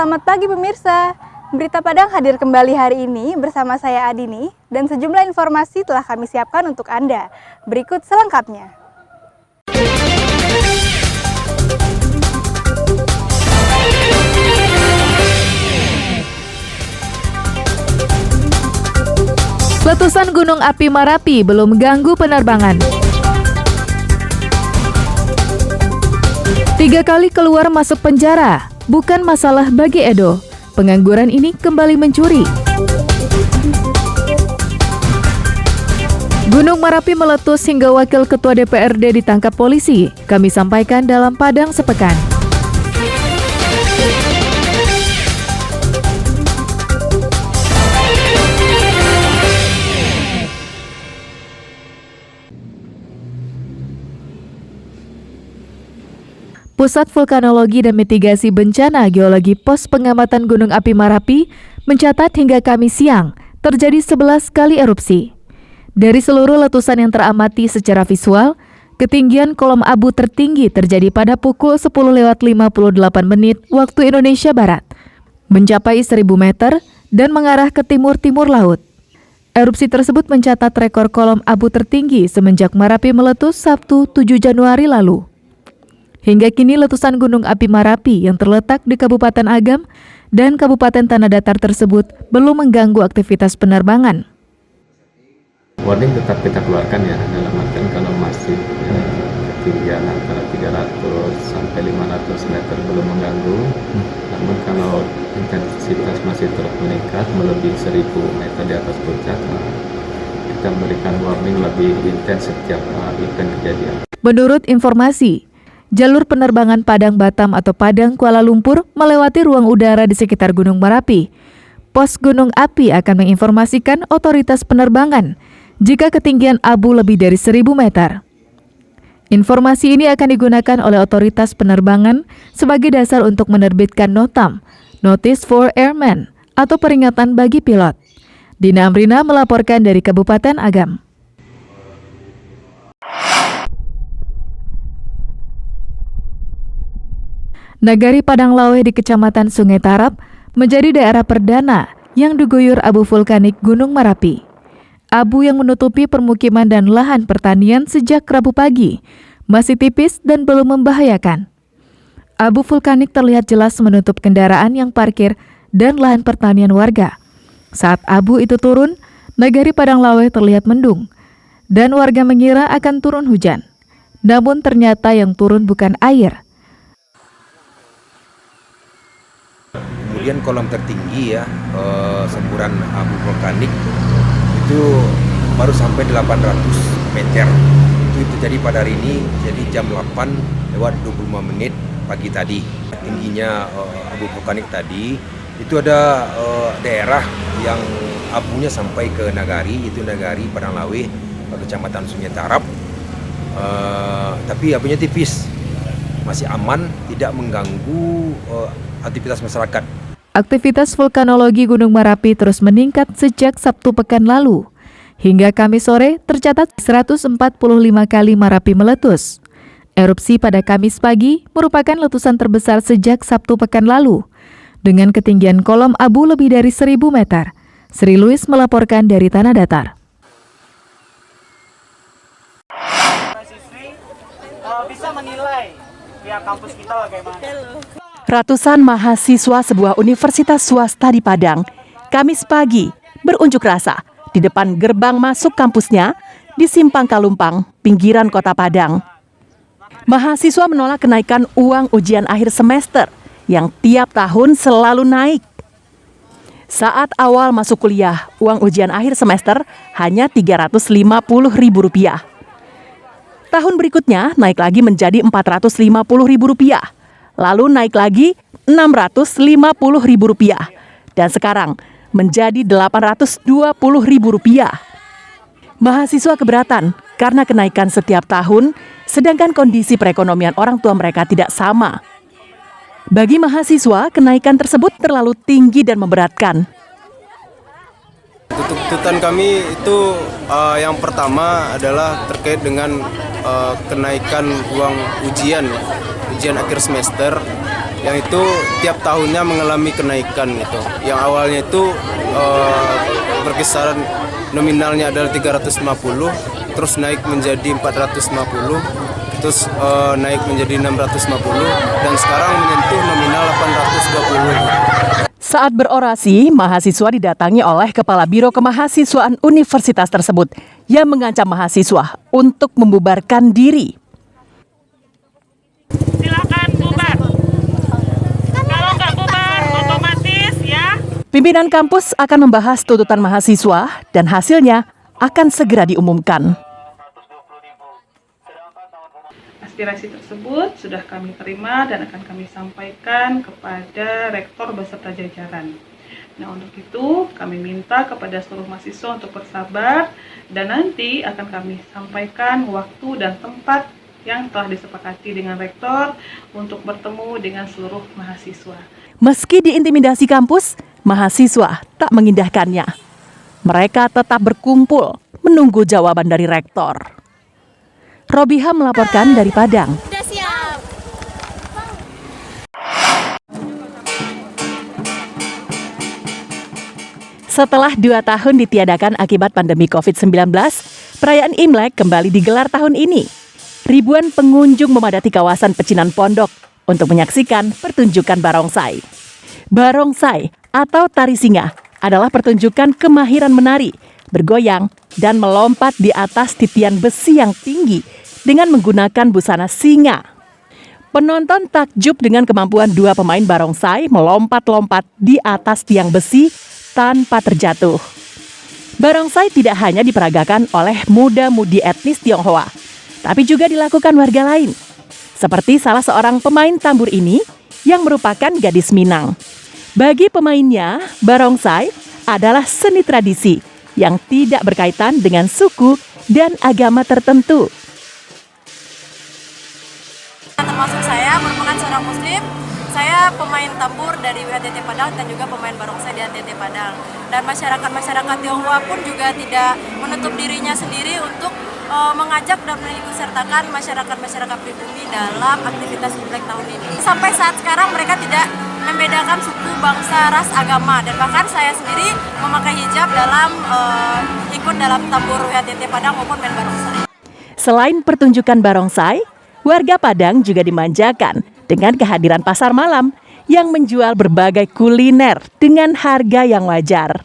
Selamat pagi pemirsa. Berita Padang hadir kembali hari ini bersama saya Adini dan sejumlah informasi telah kami siapkan untuk Anda. Berikut selengkapnya. Letusan Gunung Api Marapi belum mengganggu penerbangan. 3 kali keluar masuk penjara, bukan masalah bagi Edo. Pengangguran ini kembali mencuri. Gunung Marapi meletus hingga Wakil Ketua DPRD ditangkap polisi. Kami sampaikan dalam Padang Sepekan. Pusat Vulkanologi dan Mitigasi Bencana Geologi Pos Pengamatan Gunung Api Marapi mencatat hingga Kamis siang terjadi 11 kali erupsi. Dari seluruh letusan yang teramati secara visual, ketinggian kolom abu tertinggi terjadi pada pukul 10.58 waktu Indonesia Barat, mencapai 1.000 meter dan mengarah ke timur-timur laut. Erupsi tersebut mencatat rekor kolom abu tertinggi semenjak Marapi meletus Sabtu 7 Januari lalu. Hingga kini letusan Gunung Api Marapi yang terletak di Kabupaten Agam dan Kabupaten Tanah Datar tersebut belum mengganggu aktivitas penerbangan. Warning tetap kita keluarkan ya, dalam artian kalau masih ketinggian antara 300 sampai 500 meter belum mengganggu. Namun kalau intensitas masih terus meningkat melebihi 1.000 meter di atas puncak, kita memberikan warning lebih intens setiap event kejadian. Menurut informasi, jalur penerbangan Padang-Batam atau Padang-Kuala Lumpur melewati ruang udara di sekitar Gunung Marapi. Pos Gunung Api akan menginformasikan otoritas penerbangan jika ketinggian abu lebih dari 1.000 meter. Informasi ini akan digunakan oleh otoritas penerbangan sebagai dasar untuk menerbitkan NOTAM, Notice for Airmen, atau peringatan bagi pilot. Dina Amrina melaporkan dari Kabupaten Agam. Nagari Padang-Lawe di Kecamatan Sungai Tarap menjadi daerah perdana yang diguyur abu vulkanik Gunung Marapi. Abu yang menutupi permukiman dan lahan pertanian sejak Rabu pagi masih tipis dan belum membahayakan. Abu vulkanik terlihat jelas menutup kendaraan yang parkir dan lahan pertanian warga. Saat abu itu turun, Nagari Padang-Lawe terlihat mendung dan warga mengira akan turun hujan. Namun ternyata yang turun bukan air. Kemudian kolam tertinggi ya, semburan abu vulkanik itu baru sampai 800 meter. Itu terjadi pada hari ini, jadi jam 8:25 pagi tadi. Tingginya abu vulkanik tadi, itu ada daerah yang abunya sampai ke Nagari, itu Nagari Padang-Lawe, Kecamatan Sungai Tarap. Tapi abunya tipis, masih aman, tidak mengganggu aktivitas masyarakat. Aktivitas vulkanologi Gunung Marapi terus meningkat sejak Sabtu pekan lalu. Hingga Kamis sore tercatat 145 kali Marapi meletus. Erupsi pada Kamis pagi merupakan letusan terbesar sejak Sabtu pekan lalu, dengan ketinggian kolom abu lebih dari 1.000 meter. Sri Louis melaporkan dari Tanah Datar. Bisa menilai pihak kampus kita bagaimana? Ratusan mahasiswa sebuah universitas swasta di Padang, Kamis pagi berunjuk rasa di depan gerbang masuk kampusnya di Simpang Kalumpang, pinggiran kota Padang. Mahasiswa menolak kenaikan uang ujian akhir semester yang tiap tahun selalu naik. Saat awal masuk kuliah, uang ujian akhir semester hanya Rp350.000. Tahun berikutnya naik lagi menjadi Rp450.000. Lalu naik lagi Rp650.000 dan sekarang menjadi Rp820.000. Mahasiswa keberatan karena kenaikan setiap tahun, sedangkan kondisi perekonomian orang tua mereka tidak sama. Bagi mahasiswa, kenaikan tersebut terlalu tinggi dan memberatkan. Tuntutan kami itu yang pertama adalah terkait dengan kenaikan uang ujian akhir semester yang itu tiap tahunnya mengalami kenaikan gitu. Yang awalnya itu berkisaran nominalnya adalah 350, terus naik menjadi 450, terus naik menjadi 650, dan sekarang menyentuh nominal 820. Saat berorasi, mahasiswa didatangi oleh Kepala Biro Kemahasiswaan universitas tersebut yang mengancam mahasiswa untuk membubarkan diri. Silakan bubar. Kalau nggak bubar, otomatis ya. Pimpinan kampus akan membahas tuntutan mahasiswa dan hasilnya akan segera diumumkan. Aspirasi tersebut sudah kami terima dan akan kami sampaikan kepada rektor beserta jajaran. Nah, untuk itu kami minta kepada seluruh mahasiswa untuk bersabar dan nanti akan kami sampaikan waktu dan tempat yang telah disepakati dengan rektor untuk bertemu dengan seluruh mahasiswa. Meski diintimidasi kampus, mahasiswa tak mengindahkannya. Mereka tetap berkumpul menunggu jawaban dari rektor. Robiha melaporkan dari Padang. Setelah 2 tahun ditiadakan akibat pandemi COVID-19, perayaan Imlek kembali digelar tahun ini. Ribuan pengunjung memadati kawasan Pecinan Pondok untuk menyaksikan pertunjukan barongsai. Barongsai atau tari singa adalah pertunjukan kemahiran menari, bergoyang, dan melompat di atas titian besi yang tinggi dengan menggunakan busana singa. Penonton takjub dengan kemampuan 2 pemain barongsai melompat-lompat di atas tiang besi tanpa terjatuh. Barongsai tidak hanya diperagakan oleh muda-mudi etnis Tionghoa, tapi juga dilakukan warga lain. Seperti salah seorang pemain tambur ini yang merupakan gadis Minang. Bagi pemainnya, barongsai adalah seni tradisi yang tidak berkaitan dengan suku dan agama tertentu. Termasuk saya merupakan seorang muslim, saya pemain tambur dari WHTT Padang dan juga pemain barongsai di HTT Padang. Dan masyarakat Tionghoa pun juga tidak menutup dirinya sendiri untuk mengajak dan mengikutsertakan masyarakat pribumi dalam aktivitas Imlek tahun ini. Sampai saat sekarang mereka tidak membedakan suku, bangsa, ras, agama, dan bahkan saya sendiri memakai hijab dalam ikut dalam tambur WHTT Padang maupun main barongsai. Selain pertunjukan barongsai, warga Padang juga dimanjakan dengan kehadiran pasar malam yang menjual berbagai kuliner dengan harga yang wajar.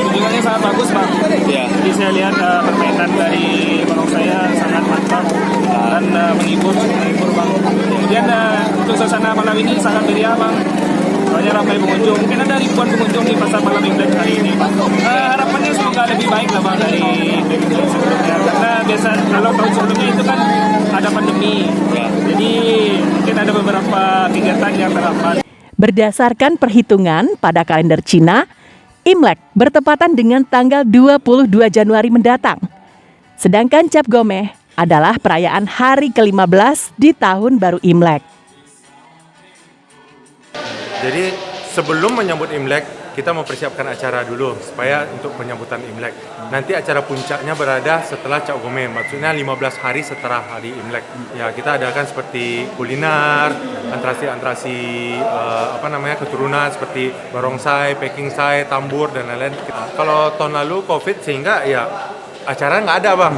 Pertunjukannya sangat bagus, Bang. Ya. Jadi saya lihat permainan dari barongsai sangat mantap dan menghibur, Bang. Kemudian untuk suasana malam ini sangat meriah, Bang. Banyak ramai pengunjung. Mungkin ada ribuan pengunjung di pasar malam Imlek hari ini, Bang. Harapannya semoga lebih baik lah, Bang, dari sebelumnya. Karena biasa kalau tahun sebelumnya itu kan ada pandemi. Ya. Jadi mungkin ada beberapa kegiatan yang terhambat. Berdasarkan perhitungan pada kalender Cina, Imlek bertepatan dengan tanggal 22 Januari mendatang. Sedangkan Cap Gomeh adalah perayaan hari ke-15 di tahun baru Imlek. Jadi sebelum menyambut Imlek, kita mempersiapkan acara dulu supaya untuk penyambutan Imlek. Nanti acara puncaknya berada setelah Cap Gomeh, maksudnya 15 hari setelah hari Imlek. Ya, kita adakan seperti kuliner, antrasi keturunan seperti barongsai, pekingsai, tambur dan lain-lain. Kalau tahun lalu Covid sehingga ya acara nggak ada, Bang.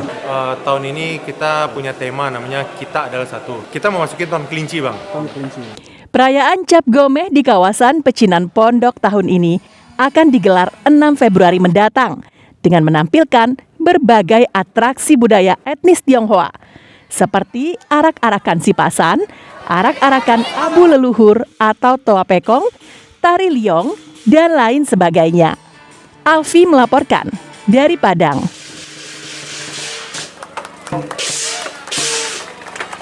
Tahun ini kita punya tema namanya Kita Adalah Satu. Kita memasuki tahun kelinci, Bang. Tahun kelinci. Perayaan Cap Gomeh di kawasan Pecinan Pondok tahun ini akan digelar 6 Februari mendatang dengan menampilkan berbagai atraksi budaya etnis Tionghoa seperti arak-arakan sipasan, arak-arakan abu leluhur atau toa pekong, tari liong, dan lain sebagainya. Alfi melaporkan dari Padang.